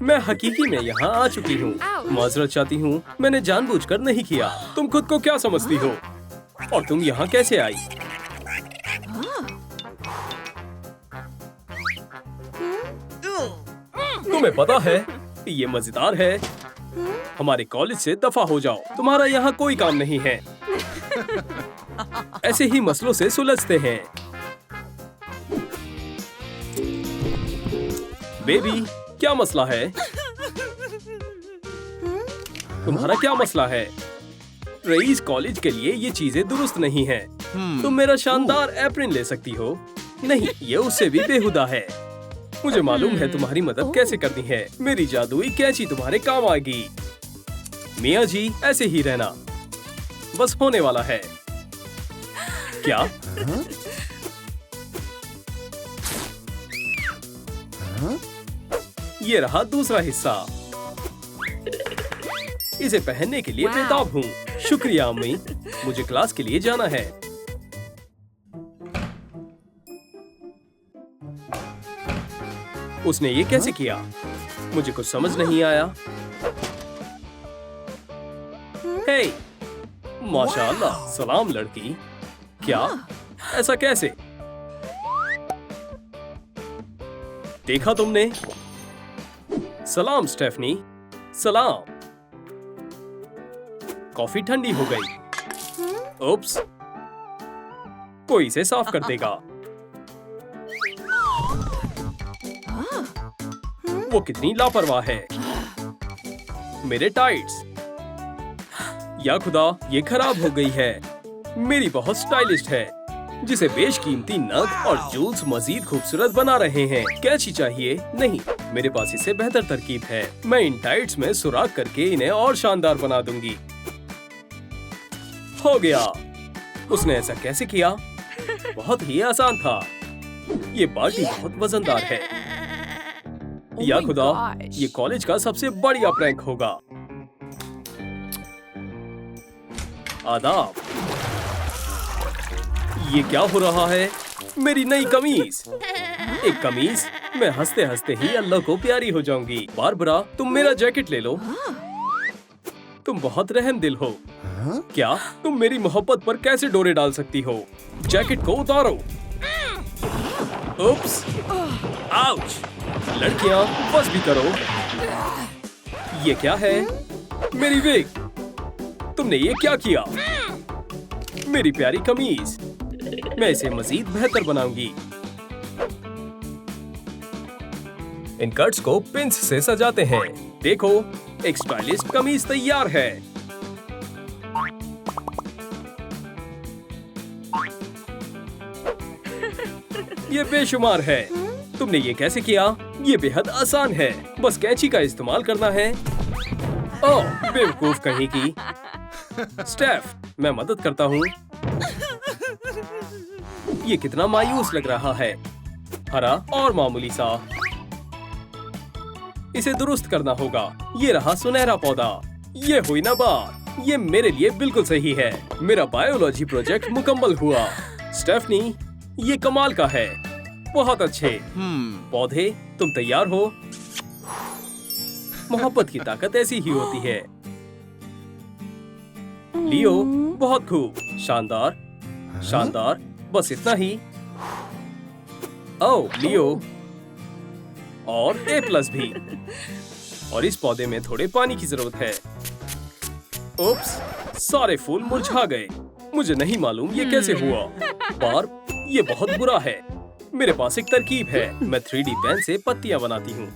मैं हकीकी में यहाँ आ चुकी हूँ। माजरत चाहती हूँ, मैंने जानबूझकर नहीं किया। तुम खुद को क्या समझती हो? और तुम यहाँ कैसे आई? तुम्हें पता है, ये मजेदार है। हमारे कॉलेज से दफा हो जाओ, तुम्हारा यहाँ कोई काम नहीं है। ऐसे ही मसलों से सुलझते हैं। बेबी, क्या मसला है? तुम्हारा क्या मसला है? रईस कॉलेज के लिए ये चीजें दुरुस्त नहीं हैं। तुम मेरा शानदार एप्रिन ले सकती हो। नहीं, ये उससे भी बेहुदा है। मुझे मालूम है तुम्हारी मदद कैसे करनी है। मेरी जादुई कैंची तुम्हारे काम आएगी। मियाँ जी, ऐसे ही रहना, बस होने वाला है। क्या? ये रहा दूसरा हिस्सा। इसे पहनने के लिए बेताब हूँ। शुक्रिया अम्मी, मुझे क्लास के लिए जाना है। उसने ये कैसे किया? मुझे कुछ समझ नहीं आया। हे, माशाअल्लाह, सलाम लड़की। क्या? ऐसा कैसे? देखा तुमने? सलाम स्टेफनी। सलाम। कॉफी ठंडी हो गई। उप्स, कोई इसे साफ कर देगा। वो कितनी लापरवाह है। मेरे टाइट्स, या खुदा, ये खराब हो गई है। मेरी बहुत स्टाइलिस्ट है, जिसे बेशकीमती नग और जूल्स मजीद खूबसूरत बना रहे हैं। कैची चाहिए? नहीं, मेरे पास इससे बेहतर तरकीब है। मैं इन टाइट्स में सुराख करके इन्हें और शानदार बना दूंगी। हो गया। उसने ऐसा कैसे किया? बहुत ही आसान था। ये बाल्टी बहुत वजनदार है। या खुदा, ये कॉलेज का सबसे बढ़िया प्रैंक होगा। आदाब। ये क्या हो रहा है? मेरी नई कमीज। एक कमीज? मैं हंसते हंसते ही अल्लाह को प्यारी हो जाऊंगी। बारबरा, तुम मेरा जैकेट ले लो। तुम बहुत रहमदिल हो। क्या तुम मेरी मोहब्बत पर कैसे डोरे डाल सकती हो? जैकेट को उतारो। उप्स, आउच। लड़कियां, बस भी करो। ये क्या है? मेरी विग। तुमने ये क्या किया? मेरी प्यारी कमीज। मैं इसे मजीद बेहतर बनाऊंगी। इन कट्स को पिंस से सजाते हैं। देखो, एक स्टाइलिश कमीज तैयार है। ये बेशुमार है। तुमने ये कैसे किया? ये बेहद आसान है, बस कैंची का इस्तेमाल करना है। ओह, बेवकूफ कहीं की। स्टेफ, मैं मदद करता हूँ। ये कितना मायूस लग रहा है। हरा और मामूली सा। इसे दुरुस्त करना होगा। ये रहा सुनहरा पौधा। ये हुई ना बात। ये मेरे लिए बिल्कुल सही है। मेरा बायोलॉजी प्रोजेक्ट मुकम्मल हुआ। स्टेफनी, ये कमाल का है। बहुत अच्छे। पौधे, तुम तैयार हो? मोहब्बत की ताकत ऐसी ही होती है। लियो, बहुत खूब। शानदार, शानदार। बस इतना ही। ओह, लियो। और A+ भी। और इस पौधे में थोड़े पानी की जरूरत है। उप्स, सारे फूल मुरझा गए। मुझे नहीं मालूम ये कैसे हुआ। बार्ब, ये बहुत बुरा है। मेरे पास एक तरकीब है। मैं 3D पेन से पत्तियां बनाती हूँ।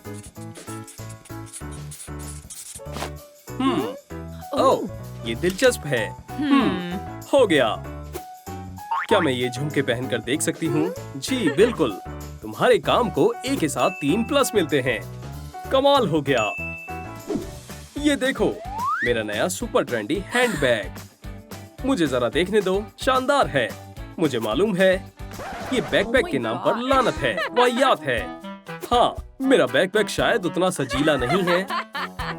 ओह, ये दिलचस्प है। हो गया। क्या मैं ये झुमके पहनकर देख सकती हूँ? जी बिल्कुल। तुम्हारे काम को A के साथ 3+ मिलते हैं। कमाल हो गया। ये देखो, मेरा नया सुपर ट्रेंडी हैंडबैग। मुझे जरा देखने दो। शानदार है। मुझे मालूम है, ये बैकपैक के नाम पर लानत है, वाहियात है। हाँ, मेरा बैकपैक शायद उतना सजीला नहीं है।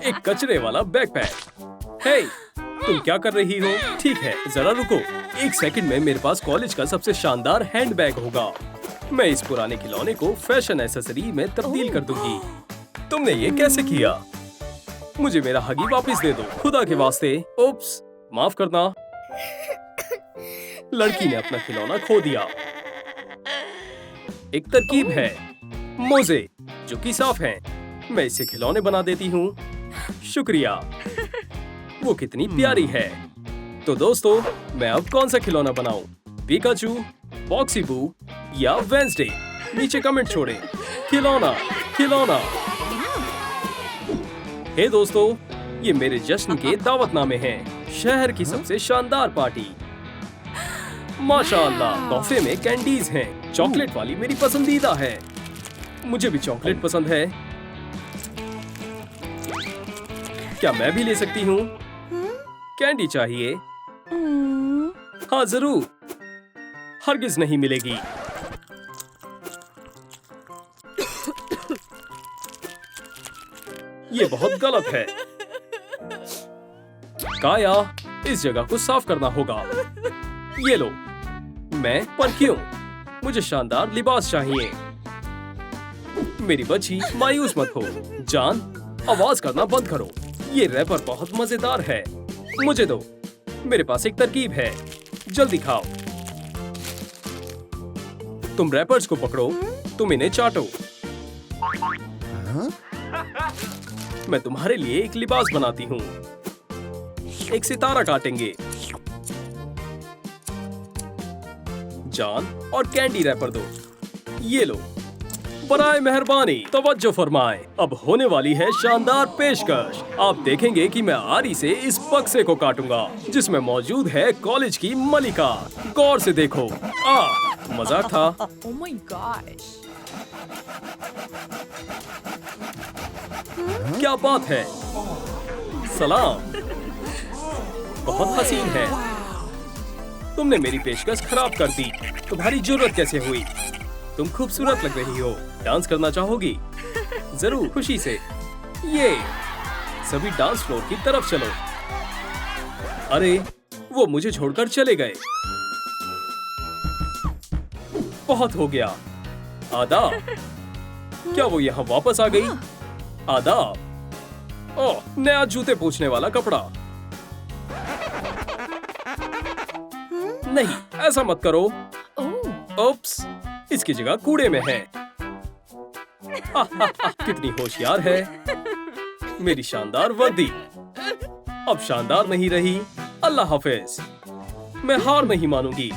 एक कचरे वाला बैकपैक। हे, तुम क्या कर रही हो? ठीक है, जरा रुको। 1 सेकंड में मेरे पास कॉलेज का सबसे शानदार हैंडबैग होगा। मैं इस पुराने खिलौने को फैशन एक्सेसरी में तब्दील कर दूंगी। तुमने ये कैसे किया? मुझे मेरा हगी वापस दे दो, खुदा के वास्ते। उप्स, माफ करना। लड़की ने अपना खिलौना खो दिया। एक तरकीब है, मोजे जो कि साफ हैं। मैं इससे खिलौने बना देती हूँ। शुक्रिया। वो कितनी प्यारी है। तो दोस्तों, मैं अब कौन सा खिलौना बनाऊं? पिकाचू, बॉक्सी बू या वेंसडे? नीचे कमेंट छोड़ें। खिलौना, खिलौना। हे दोस्तों, ये मेरे जश्न के दावतनामे हैं। शहर की सबसे शानदार पार्टी। माशाअल्लाह, तोहफे में कैंडीज हैं। चॉकलेट वाली मेरी पसंदीदा है। मुझे भी चॉकलेट पसंद है। क्या मैं भी ले सकती हूँ? कैंडी चाहिए? हाँ जरूर। हरगिज नहीं मिलेगी। ये बहुत गलत है। काया, इस जगह को साफ करना होगा। ये लो। मैं पर क्यों? मुझे शानदार लिबास चाहिए। मेरी बच्ची, मायूस मत हो। जान, आवाज करना बंद करो। ये रैपर बहुत मजेदार है। मुझे दो। मेरे पास एक तरकीब है। जल्दी खाओ। तुम रैपर्स को पकड़ो। तुम इन्हें चाटो। मैं तुम्हारे लिए एक लिबास बनाती हूँ। एक सितारा काटेंगे। जान और कैंडी रैपर दो। ये लो। बराए मेहरबानी, तवज्जो फरमाएं। अब होने वाली है शानदार पेशकश। आप देखेंगे कि मैं आरी से इस बक्से को काटूंगा जिसमें मौजूद है कॉलेज की मलिका। गौर से देखो। मजाक था। Oh my gosh. क्या बात है। सलाम। बहुत हसीन है। तुमने मेरी पेशकश खराब कर दी। तुम्हारी जरूरत कैसे हुई? तुम खूबसूरत लग रही हो। डांस करना चाहोगी? जरूर, खुशी से। ये सभी डांस फ्लोर की तरफ चलो। अरे, वो मुझे छोड़कर चले गए। बहुत हो गया। आदाब। क्या वो यहाँ वापस आ गई? आदाब। ओह, नया जूते पोंछने वाला कपड़ा। नहीं, ऐसा मत करो। उप्स, इसकी जगह कूड़े में है। कितनी होशियार है। मेरी शानदार वर्दी अब शानदार नहीं रही। अल्लाह हाफिज। मैं हार नहीं मानूंगी।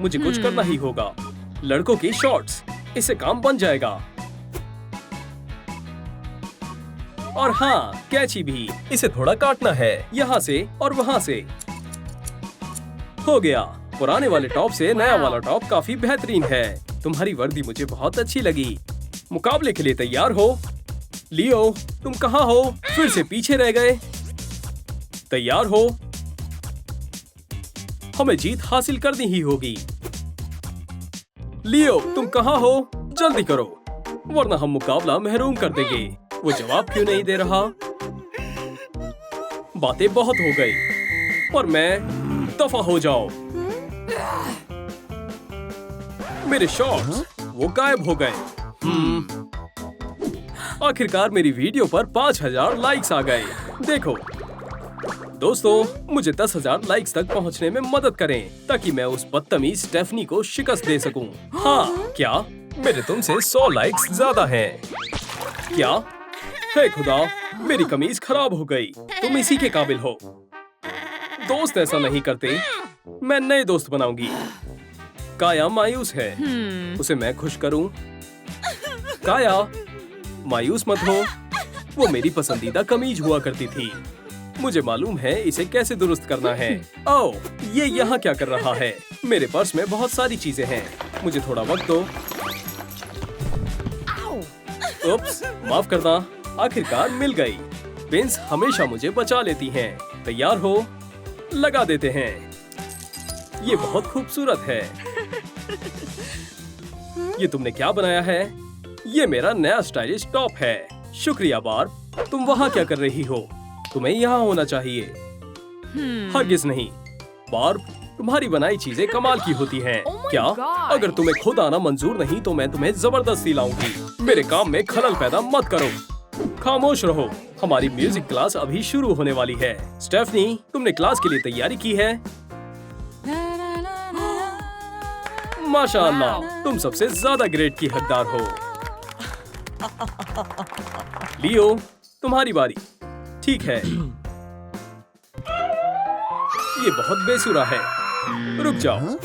मुझे कुछ करना ही होगा। लड़कों की शॉर्ट्स, इससे काम बन जाएगा। और हाँ, कैची भी। इसे थोड़ा काटना है, यहाँ से और वहाँ से। हो गया। पुराने वाले टॉप से नया वाला टॉप काफी बेहतरीन है। तुम्हारी वर्दी मुझे बहुत अच्छी लगी। मुकाबले के लिए तैयार हो? लियो, तुम कहाँ हो? फिर से पीछे रह गए। तैयार हो? हमें जीत हासिल करनी ही होगी। लियो, तुम कहाँ हो? जल्दी करो, वरना हम मुकाबला महरूम कर देंगे। वो जवाब क्यों नहीं दे रहा? बातें बहुत हो गई और मैं दफा हो जाओ। मेरे शॉट्स वो गायब हो गए। आखिरकार मेरी वीडियो पर 5000 लाइक्स आ गए। देखो दोस्तों, मुझे 10,000 लाइक्स तक पहुंचने में मदद करें ताकि मैं उस बदतमीज स्टेफनी को शिकस्त दे सकूं। हाँ, क्या मेरे तुमसे 100 लाइक्स ज्यादा हैं? क्या? हे खुदा, मेरी कमीज खराब हो गई। तुम इसी के काबिल हो। दोस्त ऐसा नहीं करते। मैं नए दोस्त बनाऊंगी। काया मायूस है। उसे मैं खुश करूं। काया, मायूस मत हो। वो मेरी पसंदीदा कमीज हुआ करती थी। मुझे मालूम है इसे कैसे दुरुस्त करना है। ओह, ये यहाँ क्या कर रहा है? मेरे पर्स में बहुत सारी चीजें हैं। मुझे थोड़ा वक्त दो। उप्स, माफ करना। आखिरकार मिल गई। पिंस हमेशा मुझे बचा लेती हैं। तैयार हो? लगा देते हैं। ये बहुत खूबसूरत है। ये तुमने क्या बनाया है? ये मेरा नया स्टाइलिश टॉप है। शुक्रिया बार्ब। तुम वहाँ क्या कर रही हो? तुम्हें यहाँ होना चाहिए। हरगिज नहीं। बार्ब, तुम्हारी बनाई चीजें कमाल की होती हैं। Oh my क्या? God! अगर तुम्हें खुद आना मंजूर नहीं तो मैं तुम्हें जबरदस्ती लाऊंगी। मेरे काम में खलल पैदा मत करो। खामोश रहो, हमारी म्यूजिक क्लास अभी शुरू होने वाली है। स्टेफनी, तुमने क्लास के लिए तैयारी की है? माशाअल्लाह, तुम सबसे ज्यादा ग्रेड की हकदार हो। लियो, तुम्हारी बारी। ठीक है। ये बहुत बेसुरा है। रुक जाओ।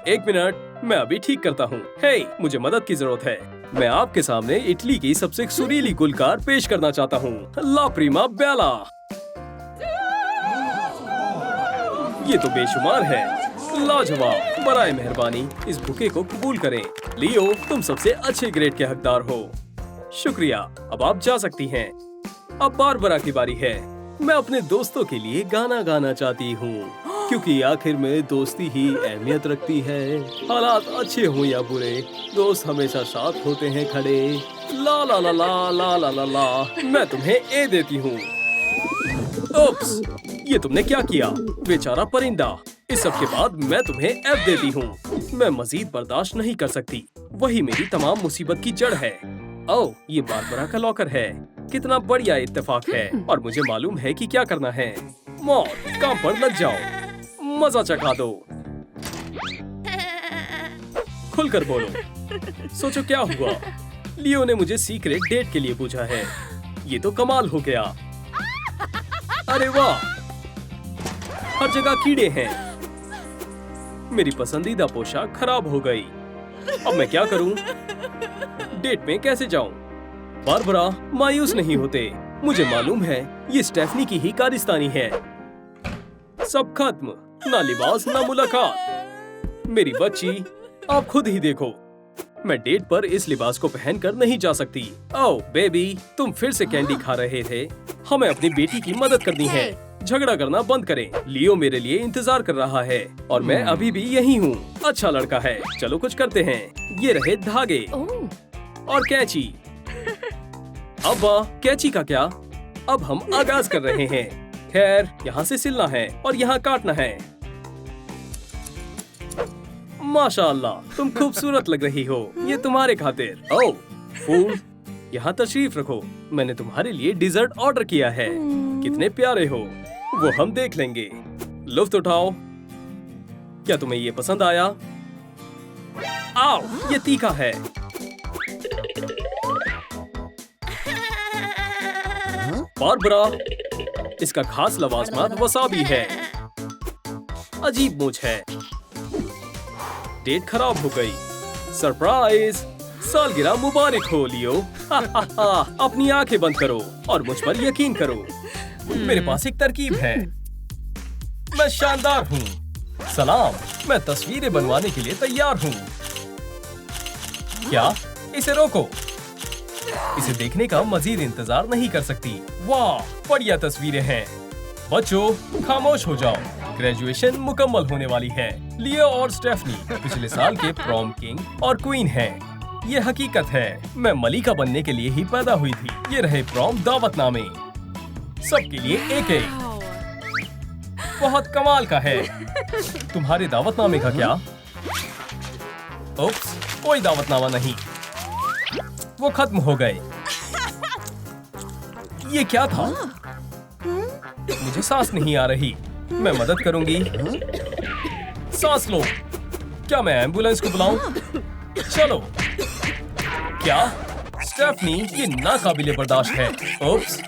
एक मिनट, मैं अभी ठीक करता हूँ। हे, मुझे मदद की जरूरत है। मैं आपके सामने इटली की सबसे सुरीली गुलकार पेश करना चाहता हूँ, ला प्रीमा बेला। ये तो बेशुमार है। लाजवाब। बराए मेहरबानी इस बुके को कबूल करें। लियो, तुम सबसे अच्छे ग्रेड के हकदार हो। शुक्रिया। अब आप जा सकती हैं। अब बारबरा की बारी है। मैं अपने दोस्तों के लिए गाना गाना चाहती हूँ, क्योंकि आखिर में दोस्ती ही अहमियत रखती है। हालात अच्छे हो या बुरे, दोस्त हमेशा साथ होते हैं खड़े। ला ला ला ला ला ला ला ला। मैं तुम्हें ए देती हूँ। ओप्स, ये तुमने क्या किया? बेचारा परिंदा। इस सब के बाद मैं तुम्हें एफ देती हूँ। मैं मजीद बर्दाश्त नहीं कर सकती। वही मेरी तमाम मुसीबत की जड़ है। ओह, ये बारबरा का लॉकर है। कितना बढ़िया इत्तेफाक है। और मुझे मालूम है कि क्या करना है। मौत, काम पर लग जाओ। मजा चखा दो। खुलकर बोलो। सोचो क्या हुआ। लियो ने मुझे सीक्रेट डेट के लिए पूछा है। ये तो कमाल हो गया। अरे वाह, हर जगह कीड़े हैं। मेरी पसंदीदा पोशाक खराब हो गई। अब मैं क्या करूं? डेट में कैसे जाऊं? बारबरा, मायूस नहीं होते। मुझे मालूम है ये स्टेफनी की ही कारिस्तानी है। सब खत्म, ना लिबास ना मुलाकात। मेरी बच्ची, आप खुद ही देखो। मैं डेट पर इस लिबास को पहनकर नहीं जा सकती। ओह बेबी, तुम फिर से कैंडी खा रहे थे। हमें अपनी बेटी की मदद करनी है। झगड़ा करना बंद करें। लियो मेरे लिए इंतजार कर रहा है और मैं अभी भी यही हूँ। अच्छा लड़का है। चलो कुछ करते हैं। ये रहे धागे और कैंची। अब कैंची का क्या? अब हम आगाज कर रहे हैं। खैर, यहाँ से सिलना है और यहाँ काटना है। माशाअल्लाह, तुम खूबसूरत लग रही हो। ये तुम्हारे खातिर। ओह फूल, यहाँ तशरीफ रखो। मैंने तुम्हारे लिए डिजर्ट ऑर्डर किया है। कितने प्यारे हो। वो हम देख लेंगे। लुत्फ उठाओ। क्या तुम्हें ये पसंद आया? आओ, ये तीखा है। बारबरा, इसका खास लवाजमात वसाबी है। अजीब मूंछ है। डेट खराब हो गई। सरप्राइज, सालगिरह मुबारक हो लियो। अपनी आंखें बंद करो और मुझ पर यकीन करो। मेरे पास एक तरकीब है। मैं शानदार हूँ। सलाम, मैं तस्वीरें बनवाने के लिए तैयार हूँ। क्या? इसे रोको। इसे देखने का मजीद इंतजार नहीं कर सकती। वाह, बढ़िया तस्वीरें हैं। बच्चों, खामोश हो जाओ। ग्रेजुएशन मुकम्मल होने वाली है। लियो और स्टेफनी पिछले साल के प्रॉम किंग और क्वीन हैं। ये हकीकत है। मैं मलिका बनने के लिए ही पैदा हुई थी। ये रहे प्रॉम दावतनामे। सबके लिए एक एक। बहुत कमाल का है। तुम्हारे दावतनामे का क्या? ओप्स, कोई दावतनामा नहीं। वो खत्म हो गए। ये क्या था? मुझे सांस नहीं आ रही। मैं मदद करूंगी। सांस लो। क्या मैं एम्बुलेंस को बुलाऊं? चलो। क्या? स्टेफनी, ये नाकाबिले बर्दाश्त है। ओप्स।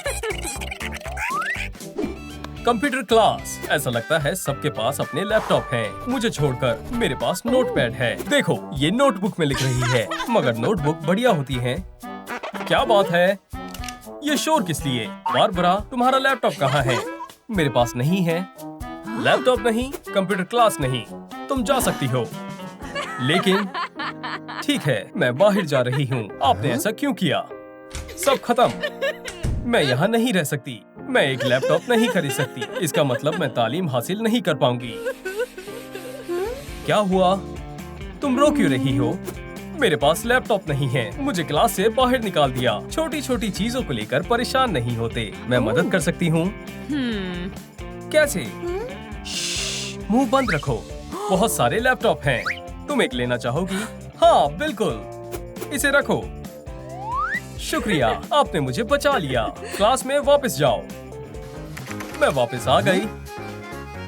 Computer class. ऐसा लगता है सबके पास अपने लैपटॉप हैं। मुझे छोड़कर मेरे पास नोटपैड है। देखो, ये नोटबुक में लिख रही है, मगर नोटबुक बढ़िया होती है। क्या बात है? ये शोर किस लिए? बारबरा, तुम्हारा लैपटॉप कहाँ है? मेरे पास नहीं है। लैपटॉप नहीं, कंप्यूटर क्लास नहीं। तुम जा सकती हो। लेकिन ठीक है, मैं बाहर जा रही हूँ। आपने ऐसा क्यों किया? सब खत्म। मैं यहाँ नहीं रह सकती। मैं एक लैपटॉप नहीं खरीद सकती। इसका मतलब मैं तालीम हासिल नहीं कर पाऊंगी। क्या हुआ? तुम रो क्यों रही हो? मेरे पास लैपटॉप नहीं है। मुझे क्लास से बाहर निकाल दिया। छोटी छोटी चीजों को लेकर परेशान नहीं होते। मैं मदद कर सकती हूँ। कैसे? मुंह बंद रखो। बहुत सारे लैपटॉप हैं। तुम एक लेना चाहोगी? हाँ बिल्कुल। इसे रखो। शुक्रिया, आपने मुझे बचा लिया। क्लास में वापस जाओ। मैं वापस आ गई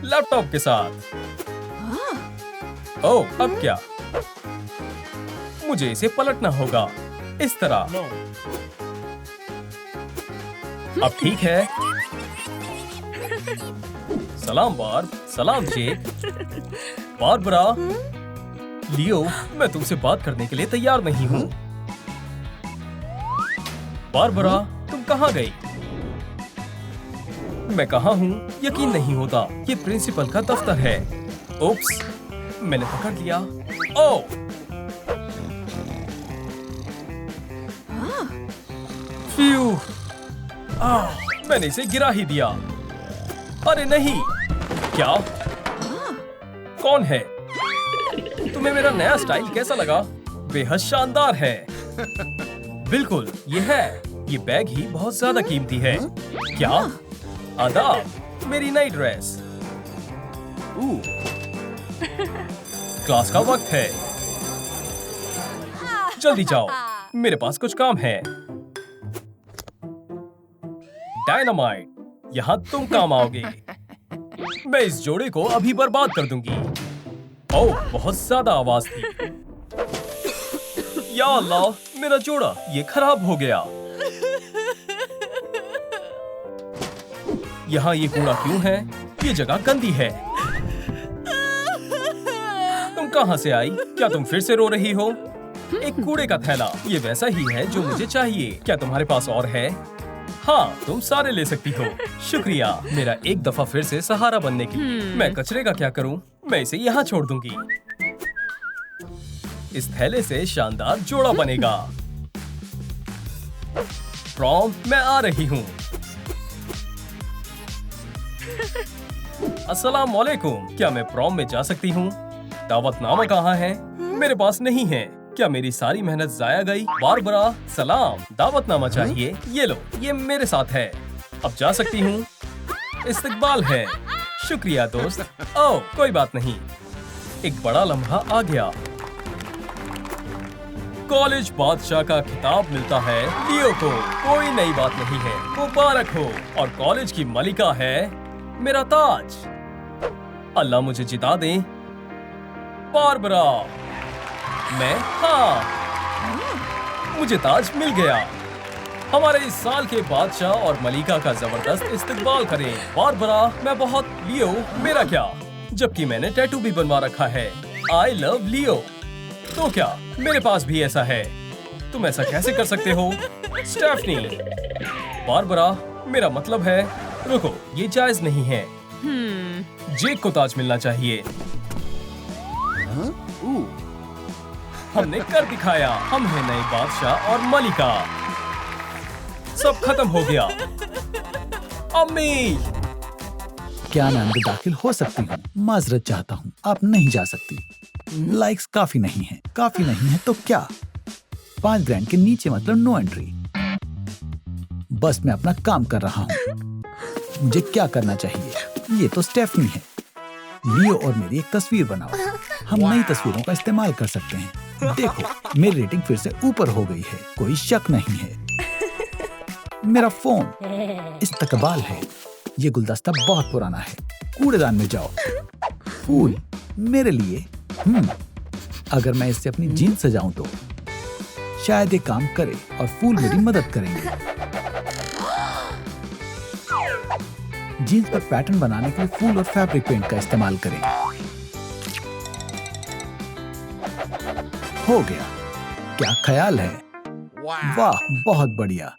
लैपटॉप के साथ। ओह, अब क्या? मुझे इसे पलटना होगा इस तरह। अब ठीक है। सलाम बार्ब, सलाम जेक। बारबरा, लियो, मैं तुमसे बात करने के लिए तैयार नहीं हूँ। बारबरा, तुम कहाँ गई? मैं कहाँ हूँ यकीन नहीं होता। ये प्रिंसिपल का दफ्तर है। ओप्स, मैंने पकड़ लिया। ओह, फ्यू, मैंने इसे गिरा ही दिया। अरे नहीं, क्या? कौन है? तुम्हें मेरा नया स्टाइल कैसा लगा? बेहद शानदार है। बिल्कुल, ये है। ये बैग ही बहुत ज्यादा कीमती है। क्या? आदाब, मेरी नई ड्रेस। क्लास का वक्त है। जल्दी जाओ, मेरे पास कुछ काम है। डायनामाइट, यहाँ तुम काम आओगे। मैं इस जोड़े को अभी बर्बाद कर दूंगी। ओह, बहुत ज्यादा आवाज थी। या अल्लाह, मेरा जोड़ा ये खराब हो गया। यहाँ ये कूड़ा क्यों है? ये जगह गंदी है। तुम कहाँ से आई? क्या तुम फिर से रो रही हो? एक कूड़े का थैला, ये वैसा ही है जो मुझे चाहिए। क्या तुम्हारे पास और है? हाँ, तुम सारे ले सकती हो। शुक्रिया, मेरा एक दफा फिर से सहारा बनने के लिए। मैं कचरे का क्या करूँ? मैं इसे यहाँ छोड़ दूंगी। इस थैले से शानदार जोड़ा बनेगा। प्रॉम, मैं आ रही हूँ। अस्सलाम वालेकुम, क्या मैं प्रॉम में जा सकती हूँ? दावतनामा कहाँ है? मेरे पास नहीं है। क्या मेरी सारी मेहनत जाया गई? बारबरा, सलाम, दावतनामा चाहिए। ये लो, ये मेरे साथ है। अब जा सकती हूँ। इस्तकबाल है। शुक्रिया दोस्त। ओह, कोई बात नहीं। एक बड़ा लम्हा आ गया। कॉलेज बादशाह का खिताब मिलता है लियो को। कोई नई बात नहीं है। मुबारक हो। और कॉलेज की मलिका है मेरा ताज। अल्लाह मुझे जिता दे। बारबरा, हाँ, मुझे ताज मिल गया। हमारे इस साल के बादशाह और मलिका का जबरदस्त इस्तकबाल करें। बारबरा, मैं बहुत लियो, मेरा क्या? जबकि मैंने टैटू भी बनवा रखा है। आई लव लियो। तो क्या मेरे पास भी ऐसा है? तुम ऐसा कैसे कर सकते हो? स्टेफनी। बारबरा, मेरा मतलब है, रुको, ये जायज नहीं है। जेक को ताज मिलना चाहिए। हमने कर दिखाया। हम हैं नए बादशाह और मलिका। सब खत्म हो गया। अम्मी, क्या मैं अंदर दाखिल हो सकती हूँ? माजरत चाहता हूँ, आप नहीं जा सकती। लाइक्स काफी नहीं है। काफी नहीं है तो क्या? 5 ग्रैंड के नीचे मतलब नो एंट्री। बस मैं अपना काम कर रहा हूँ। मुझे क्या करना चाहिए? ये तो स्टेफनी है। लियो और मेरी एक तस्वीर बनाओ। हम नई तस्वीरों का इस्तेमाल कर सकते हैं। देखो, मेरी रेटिंग फिर से ऊपर हो गई है। कोई शक नहीं है। मेरा फोन इस्तकबाल है। ये गुलदस्ता बहुत पुराना है। कूड़ेदान में जाओ। फूल मेरे लिए। अगर मैं इससे अपनी जीन्स सजाऊं तो शायद ये काम करे और फूल मेरी मदद करेंगे। जीन्स पर पैटर्न बनाने के लिए फूल और फैब्रिक पेंट का इस्तेमाल करें। हो गया। क्या ख्याल है? वाह, बहुत बढ़िया।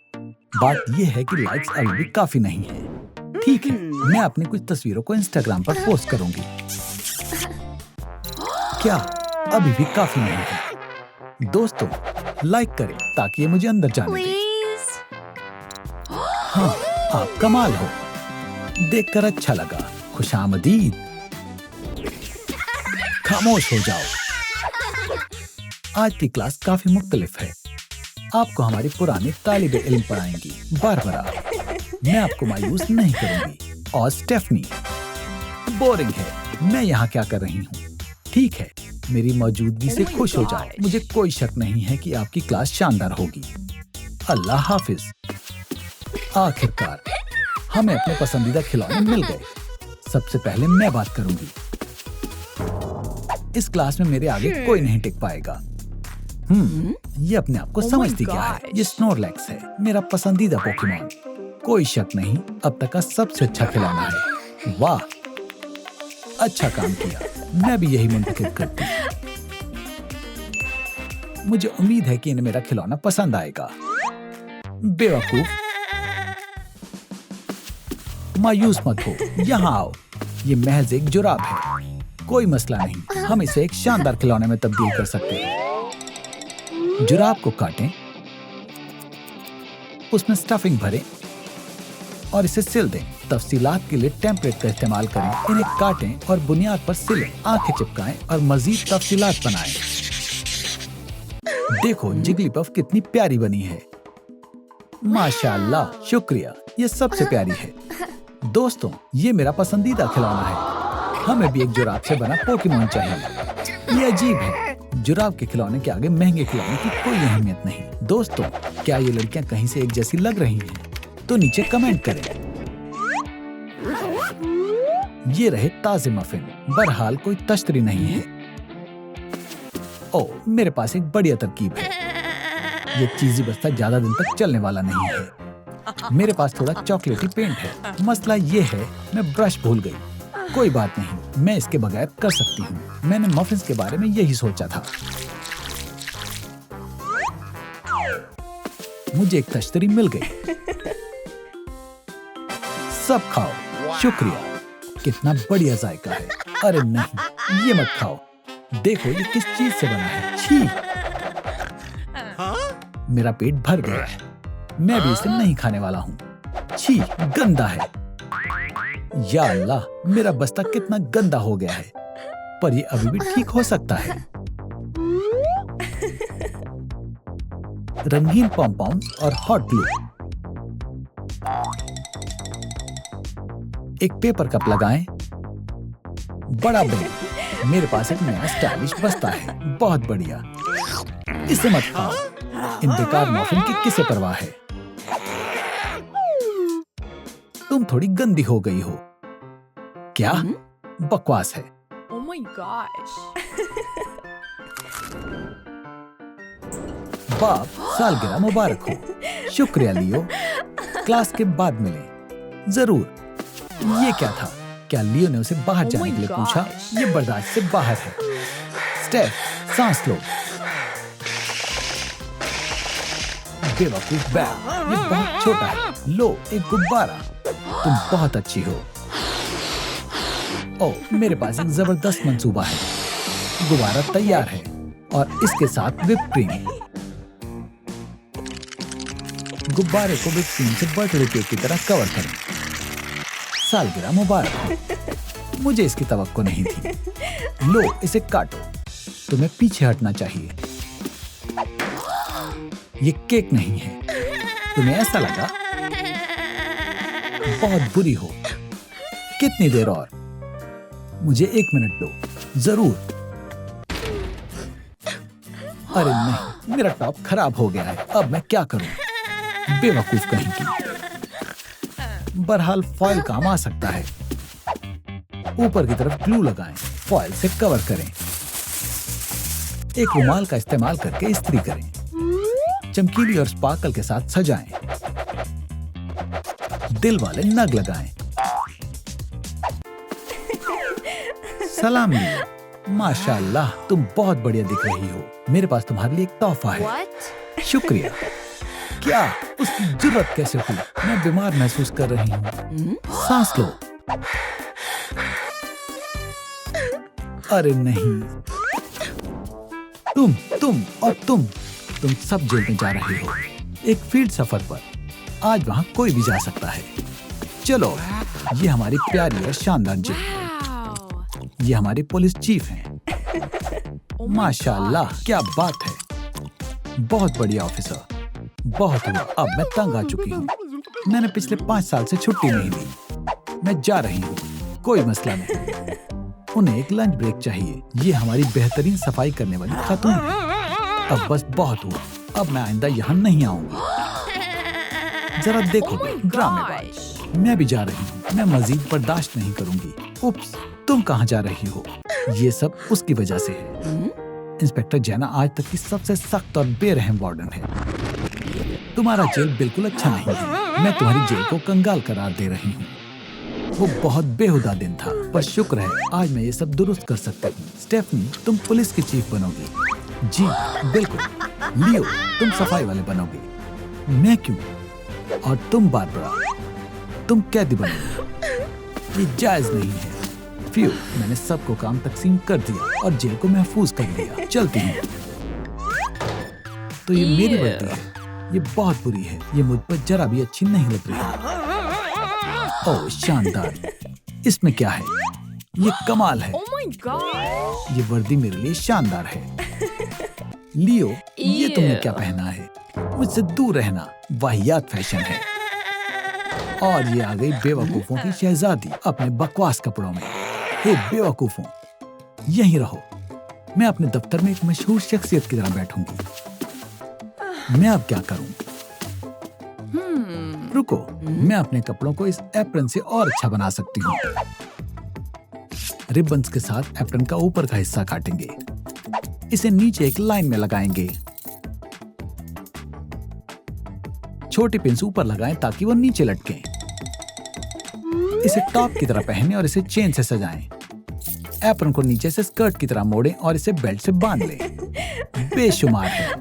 बात यह है कि लाइक्स अभी भी काफी नहीं है। ठीक है, मैं अपनी कुछ तस्वीरों को इंस्टाग्राम पर पोस्ट करूंगी। क्या अभी भी काफी नहीं है? दोस्तों, लाइक करें ताकि ये मुझे अंदर जाने दे। हाँ, आप कमाल हो। देखकर अच्छा लगा। खुशामदीद। खामोश हो जाओ। आज की क्लास काफी मुख्तलिफ है। आपको हमारी पुरानी तालिबे इल्म पढ़ाएंगी। बारबरा, मैं आपको मायूस नहीं करूंगी। और स्टेफनी, बोरिंग है। मैं यहाँ क्या कर रही हूँ? ठीक है, मेरी मौजूदगी से खुश हो जाओ। मुझे कोई शक नहीं है कि आपकी क्लास शानदार होगी। अल्लाह हाफिज। आखिरकार हमें अपने पसंदीदा खिलौने मिल गए। सबसे पहले मैं बात करूंगी। इस क्लास में मेरे आगे कोई नहीं टिक पाएगा। ये अपने आप को समझती क्या है? ये स्नोरलैक्स है, मेरा पसंदीदा पोकेमॉन। कोई शक नहीं, अब तक का सबसे अच्छा खिलौना है। वाह, अच्छा काम किया। मैं भी यही मुंतखब करती। मुझे उम्मीद है कि इन्हें मेरा खिलौना पसंद आएगा। बेवकूफ, मायूस मत हो, यहाँ आओ। ये महज एक जुराब है, कोई मसला नहीं। हम इसे एक शानदार खिलौने में तब्दील कर सकते हैं। जुराब को काटें, उसमें स्टफिंग भरें और इसे सिल दें। तफसीलात के लिए टेम्पलेट का इस्तेमाल करें। इन्हें काटें और बुनियाद पर सिलें, आंखें चिपकाएं और मजीद तफसीलात बनाएं। देखो जिगलीपफ कितनी प्यारी बनी है। माशाअल्लाह, शुक्रिया, ये सबसे प्यारी है। दोस्तों, ये मेरा पसंदीदा खिलौना है। हमें भी एक जुराब से बना पोकेमॉन चाहिए। ये अजीब है, जुराब के खिलौने के आगे महंगे खिलौने की कोई अहमियत नहीं। दोस्तों, क्या ये लड़कियां कहीं से एक जैसी लग रही हैं? तो नीचे कमेंट करें। ये रहे ताजे मफिन। बहरहाल कोई तश्तरी नहीं है। ओह, मेरे पास एक बढ़िया तरकीब है। ये चीजी बस्ता ज्यादा दिन तक चलने वाला नहीं है। मेरे पास थोड़ा चॉकलेटी पेंट है। मसला ये है, मैं ब्रश भूल गई। कोई बात नहीं, मैं इसके बगैर कर सकती हूँ। मैंने मफिन्स के बारे में यही सोचा था। मुझे एक तश्तरी मिल गई। सब खाओ। शुक्रिया, कितना बढ़िया जायका है। अरे नहीं, ये मत खाओ। देखो ये किस चीज से बना है। छी, मेरा पेट भर गया है। मैं भी इसे नहीं खाने वाला हूँ। छी, गंदा है। या अल्लाह, मेरा बस्ता कितना गंदा हो गया है। पर ये अभी भी ठीक हो सकता है। रंगीन पॉम-पॉम और हॉट ग्लू। एक पेपर कप लगाएं। बड़ा ब्रेन। मेरे पास एक नया स्टाइलिश बस्ता है। बहुत बढ़िया। इसे मत खाओ। इन बेकार मफिन की किसे परवाह है? तुम थोड़ी गंदी हो गई हो। क्या? बकवास है। Oh my gosh. बाप, सालगिरह मुबारक हो। शुक्रिया लियो। क्लास के बाद मिलें। जरूर। ये क्या था? क्या लियो ने उसे बाहर Oh जाने my के लिए पूछा? gosh. ये बर्दाश्त से बाहर है। स्टेफ, सांस लो। बेवकूफ बैग, ये बहुत छोटा है। लो, एक गुब्बारा। तुम बहुत अच्छी हो। ओह, मेरे पास एक जबरदस्त मंसूबा है। गुब्बारा तैयार है और इसके साथ व्हिप क्रीम। गुब्बारे को व्हिप क्रीम से बर्थडे केक की तरह कवर करें। सालगिरह मुबारक हो। मुझे इसकी तवक्को नहीं थी। लो, इसे काटो। तुम्हें पीछे हटना चाहिए। ये केक नहीं है। तुम्हें ऐसा लगा? बहुत बुरी हो। कितनी देर और? मुझे 1 मिनट दो। जरूर। अरे नहीं, मेरा टॉप खराब हो गया है। अब मैं क्या करूं? बेवकूफ कहीं की। बहरहाल फॉइल काम आ सकता है। ऊपर की तरफ ग्लू लगाएं। फॉइल से कवर करें। एक रुमाल का इस्तेमाल करके इस्त्री करें। चमकीली और स्पार्कल के साथ सजाएं। दिल वाले नग लगाएं। सलाम लियो। माशाअल्लाह, तुम बहुत बढ़िया दिख रही हो। मेरे पास तुम्हारे लिए एक तोहफा है। What? शुक्रिया। क्या? उसकी जुर्रत कैसे हुई? मैं बीमार महसूस कर रही हूँ। सांस लो। अरे नहीं, तुम और तुम सब जेल में जा रहे हो। एक फील्ड सफर पर। आज वहाँ कोई भी जा सकता है। चलो, ये हमारी प्यारी और शानदार जेल। Wow. ये हमारे पुलिस चीफ हैं। Oh my माशाअल्लाह, gosh. क्या बात है। बहुत बढ़िया ऑफिसर। बहुत हुआ, अब मैं तंग आ चुकी हूँ। मैंने पिछले 5 साल से छुट्टी नहीं ली। मैं जा रही हूँ। कोई मसला नहीं। उन्हें एक लंच ब्रेक चाहिए। ये हमारी बेहतरीन सफाई करने वाली खातून है। अब बस बहुत हुआ, अब मैं आइंदा यहाँ नहीं आऊंगी। जरा देखो Oh my ड्रामेबाज, gosh. मैं भी जा रही हूँ। मैं मजीद बर्दाश्त नहीं करूंगी। उप्स, तुम कहाँ जा रही हो? ये सब उसकी वजह से है। इंस्पेक्टर जैना आज तक की सबसे सख्त और बेरहम वार्डन है। तुम्हारा जेल बिल्कुल अच्छा नहीं है। मैं तुम्हारी जेल को कंगाल करार दे रही हूँ। वो बहुत बेहुदा दिन था, पर शुक्र है आज मैं ये सब दुरुस्त कर सकता हूँ। स्टेफनी, तुम पुलिस की चीफ बनोगी। जी बिल्कुल। लियो, तुम सफाई वाले बनोगे। मैं क्यों? और तुम बारबरा, तुम कैदी बनोगी। ये जायज नहीं है। फियो, मैंने सबको काम तकसीम कर दिया और जेल को महफूज कर लिया। चलती हूँ। तो ये मेरी वर्दी है। ये बहुत बुरी है। ये मुझ पर जरा भी अच्छी नहीं लग रही। ओह शानदार, इसमें क्या है? ये कमाल है। Oh my gosh. ये वर्दी मेरे लिए शानदार है। लियो, ये तुमने क्या पहना है? मुझसे दूर रहना, वाहियात फैशन है। और ये आ गई बेवकूफों की शहजादी अपने बकवास कपड़ों में। हे बेवकूफों, यहीं रहो। मैं अपने दफ्तर में एक मशहूर शख्सियत की तरह बैठूंगी। मैं अब क्या करूं? रुको, मैं अपने कपड़ों को इस एप्रन से और अच्छा बना सकती हूँ। रिबन्स के साथ एप्रन का ऊपर का हिस्सा काटेंगे। इसे नीचे एक लाइन में लगाएंगे। छोटी पिन्स ऊपर लगाएं ताकि वो नीचे लटकें। इसे टॉप की तरह पहने और इसे चेन से सजाएं। एप्रन को नीचे से स्कर्ट की तरह मोड़ें और इसे बेल्ट से बांध लें। बेशुमार है।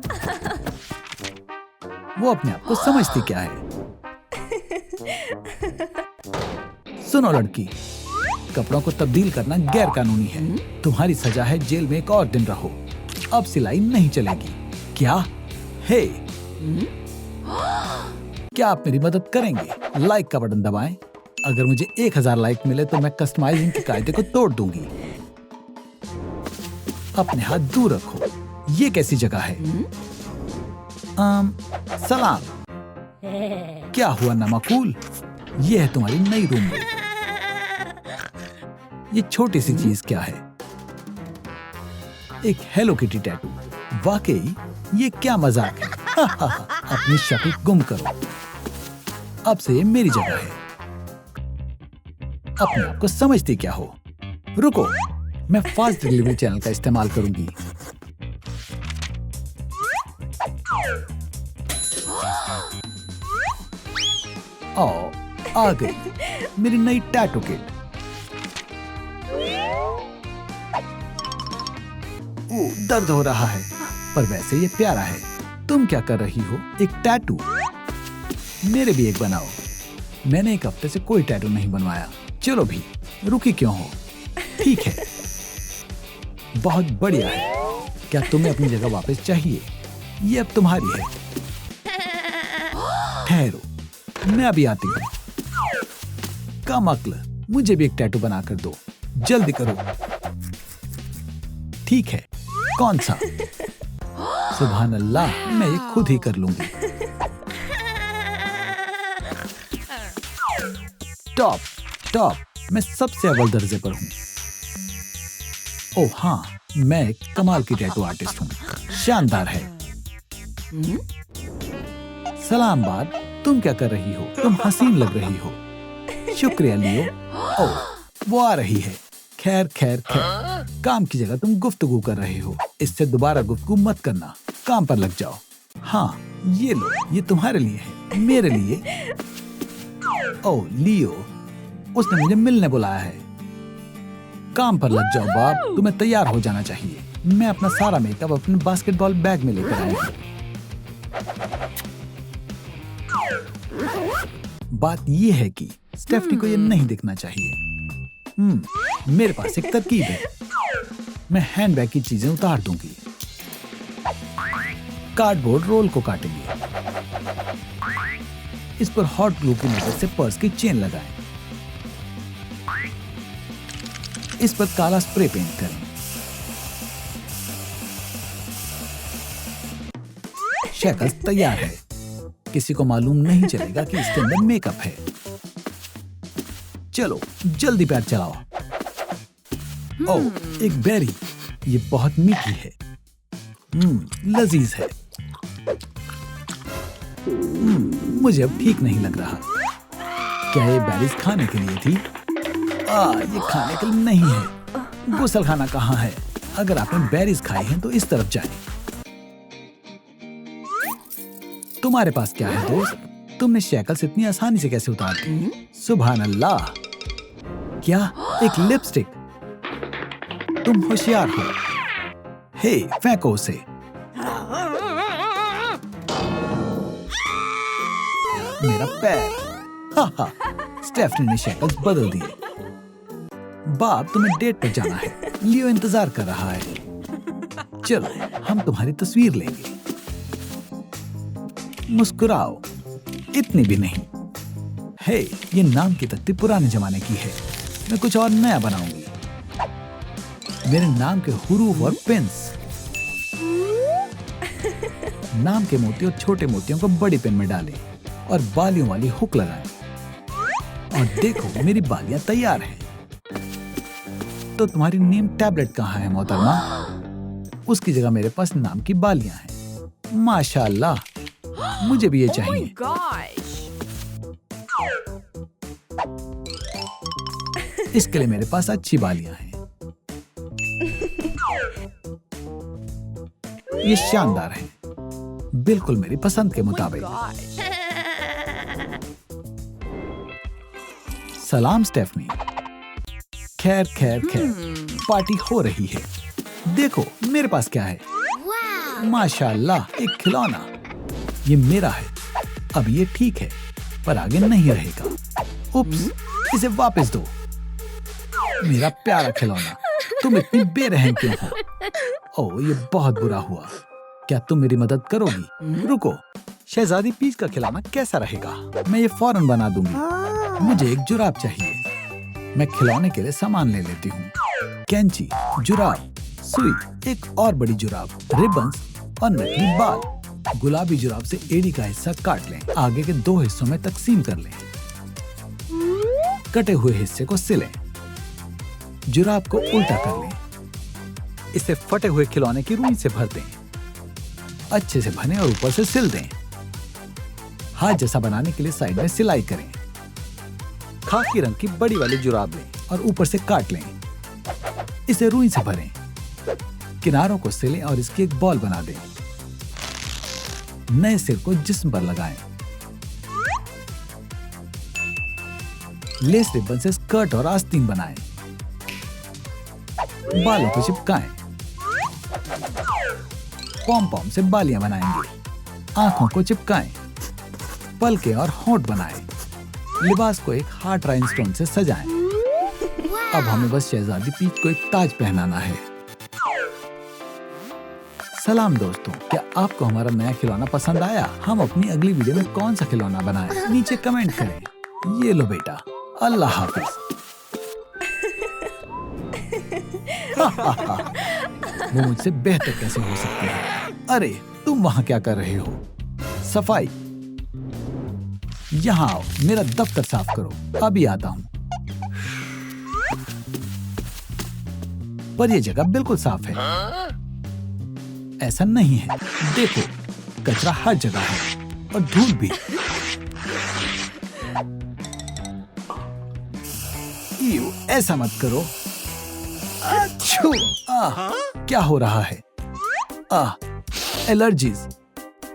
वो अपने आप को समझती क्या है? सुनो लड़की, कपड़ों को तब्दील करना गैर कानूनी है। तुम्हारी सजा है जेल में एक और दिन रहो। अब सिलाई नहीं चलेगी। क्या? हे, क्या आप मेरी मदद करेंगे? लाइक का बटन दबाएं। अगर मुझे 1000 लाइक मिले तो मैं कस्टमाइजिंग के कायदे को तोड़ दूंगी। अपने हाथ दूर रखो। ये कैसी जगह है? सलाम। क्या हुआ नमाकूल? ये है तुम्हारी नई रूममेट। ये छोटी सी चीज क्या है? एक हेलो किटी टैटू। वाकई ये क्या मजाक है? अपनी शक्ल गुम करो। अब से ये मेरी जगह है। अपने आप को समझती क्या हो? रुको, मैं फास्ट डिलीवरी चैनल का इस्तेमाल करूंगी। ओ, आ गई मेरी नई टैटू किट। दर्द हो रहा है, पर वैसे ये प्यारा है। तुम क्या कर रही हो? एक टैटू? मेरे भी एक बनाओ। मैंने एक हफ्ते से कोई टैटू नहीं बनवाया। चलो भी, रुकी क्यों हो? ठीक है, बहुत बढ़िया है। क्या तुम्हें अपनी जगह वापस चाहिए? ये अब तुम्हारी है। ठहरो, मैं अभी आती हूँ। कम अक्ल, मुझे भी एक टैटू बना कर दो। जल्दी करो। ठीक है, कौन सा? सुभान अल्लाह, मैं ये खुद ही कर लूंगी। टॉप टॉप, मैं सबसे अव्वल दर्जे पर हूँ। ओह हाँ, मैं एक कमाल की टैटू आर्टिस्ट हूँ। शानदार है। सलाम बात, तुम क्या कर रही हो? तुम हसीन लग रही हो। शुक्रिया लियो। ओह, वो आ रही है। खैर खैर खैर, काम की जगह तुम गुफ्तगू कर रहे हो। इससे दोबारा गुफ्तगू मत करना। काम पर लग जाओ। हाँ, ये लो, ये तुम्हारे लिए है, मेरे लिए। ओह लियो, उसने मुझे मिलने बुलाया है। काम पर लग जाओ बाप, तुम्हें तैयार हो जाना चाहिए। मैं अपना सारा मेकअप अपने बास्केटबॉल बैग में लेकर आया हूँ। बात ये है कि स्टेफनी को ये नहीं दिखना चाहिए। मेरे पास एक तरकीब है। मैं हैंडबैग की चीजें उतार दूंगी। कार्डबोर्ड रोल को काटेंगे। इस पर हॉट ग्लू की मदद से पर्स की चेन लगाएं। इस पर काला स्प्रे पेंट करें। शक्ल तैयार है। किसी को मालूम नहीं चलेगा कि इसके अंदर मेकअप है। चलो जल्दी पैर चलाओ। ओह, एक बेरी। ये बहुत मीठी है। लजीज है। मुझे अब ठीक नहीं लग रहा। क्या ये बेरीज खाने के लिए थी? ये खाने के लिए नहीं है। गुसलखाना कहाँ है? अगर आपने बेरीज खाई हैं तो इस तरफ जाएं। तुम्हारे पास क्या है दोस्त? तुमने शैकल्स इतनी आसानी से कैसे उतार दी? सुभान अल्लाह। क्या? एक लिपस्टिक? तुम होशियार हो। हे, फेंको उसे। मेरा पैर। हा, स्टेफनी ने शैकल्स बदल दिए। बाप, तुम्हें डेट पर जाना है। लियो इंतजार कर रहा है। चलो, हम तुम्हारी तस्वीर लेंगे। मुस्कुराओ। इतनी भी नहीं। हे, ये नाम की तख्ती पुराने जमाने की है। मैं कुछ और नया बनाऊंगी। मेरे नाम के हुरूफ और पिन्स। नाम के मोती और छोटे मोतियों को बड़ी पेन में डालें और बालियों वाली हुक लगाएं। और देखो, मेरी बालियां तैयार हैं। तो तुम्हारी नेम टैबलेट कहाँ है मोहतरमा? उसकी जगह मेरे पास नाम की बालियां हैं। माशाअल्लाह, मुझे भी ये Oh my चाहिए। gosh. इसके लिए मेरे पास अच्छी बालियां हैं। ये शानदार है, बिल्कुल मेरी पसंद के Oh my मुताबिक। gosh. सलाम स्टेफनी। खैर खैर खैर, पार्टी हो रही है। देखो मेरे पास क्या है। माशाअल्लाह, एक खिलौना। ये मेरा है। अब ये ठीक है, पर आगे नहीं रहेगा। उप्स, इसे वापस दो। मेरा प्यारा खिलौना, तुम इतनी बेरहम क्यों हो? ओह, ये बहुत बुरा हुआ। क्या तुम मेरी मदद करोगी? रुको, शहजादी पीच का खिलौना कैसा रहेगा? मैं ये फौरन बना दूंगी। मुझे एक जुराब चाहिए। मैं खिलौने के लिए सामान ले लेती हूँ। कैंची, जुराब, सुई, एक और बड़ी जुराब, रिबन्स और नकली बाल। गुलाबी जुराब से एड़ी का हिस्सा काट लें। आगे के 2 हिस्सों में तकसीम कर लें। कटे हुए हिस्से को सिलें। जुराब को उल्टा कर लें। इसे फटे हुए खिलौने की रुई से भर दें। अच्छे से भरें और ऊपर से सिल दें। हाथ जैसा बनाने के लिए साइड में सिलाई करें। खाकी रंग की बड़ी वाली जुराब लें और ऊपर से काट लें। इसे रुई से भरें। किनारों को सिलें और इसकी एक बॉल बना दें। नए सिर को जिस्म पर लगाएं। लेस रिबन से स्कर्ट और आस्तीन बनाएं। बालों को चिपकाएं। पॉम पॉम से बालियां बनाएंगे। आंखों को चिपकाएं। पलके और होंठ बनाएं। लिबास को एक हार्ट राइनस्टोन से सजाएं। अब हमें बस शहजादी पीच को एक ताज पहनाना है। सलाम दोस्तों, क्या आपको हमारा नया खिलौना पसंद आया? हम अपनी अगली वीडियो में कौन सा खिलौना बनाएं? नीचे कमेंट करें। ये लो बेटा, अल्लाह हाफिज। वो मुझसे बेहतर कैसे हो सकते हैं? अरे, तुम वहां क्या कर रहे हो? सफाई। यहाँ आओ, मेरा दफ्तर साफ करो। अभी आता हूँ। पर यह जगह बिल्कुल साफ है। ऐसा नहीं है। देखो, कचरा हर जगह है और धूल भी। ईयू, ऐसा मत करो। अच्छू, क्या हो रहा है? एलर्जीज।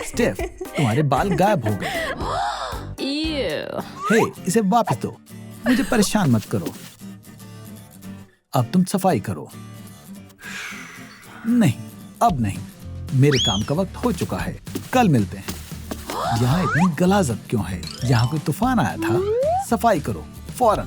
स्टेफ, तुम्हारे बाल गायब हो गए। Ew. हे, इसे वापस दो। मुझे परेशान मत करो। अब तुम सफाई करो। नहीं, अब नहीं। मेरे काम का वक्त हो चुका है। कल मिलते हैं। यहाँ इतनी गलाजत क्यों है? यहाँ कोई तूफान आया था? सफाई करो फौरन।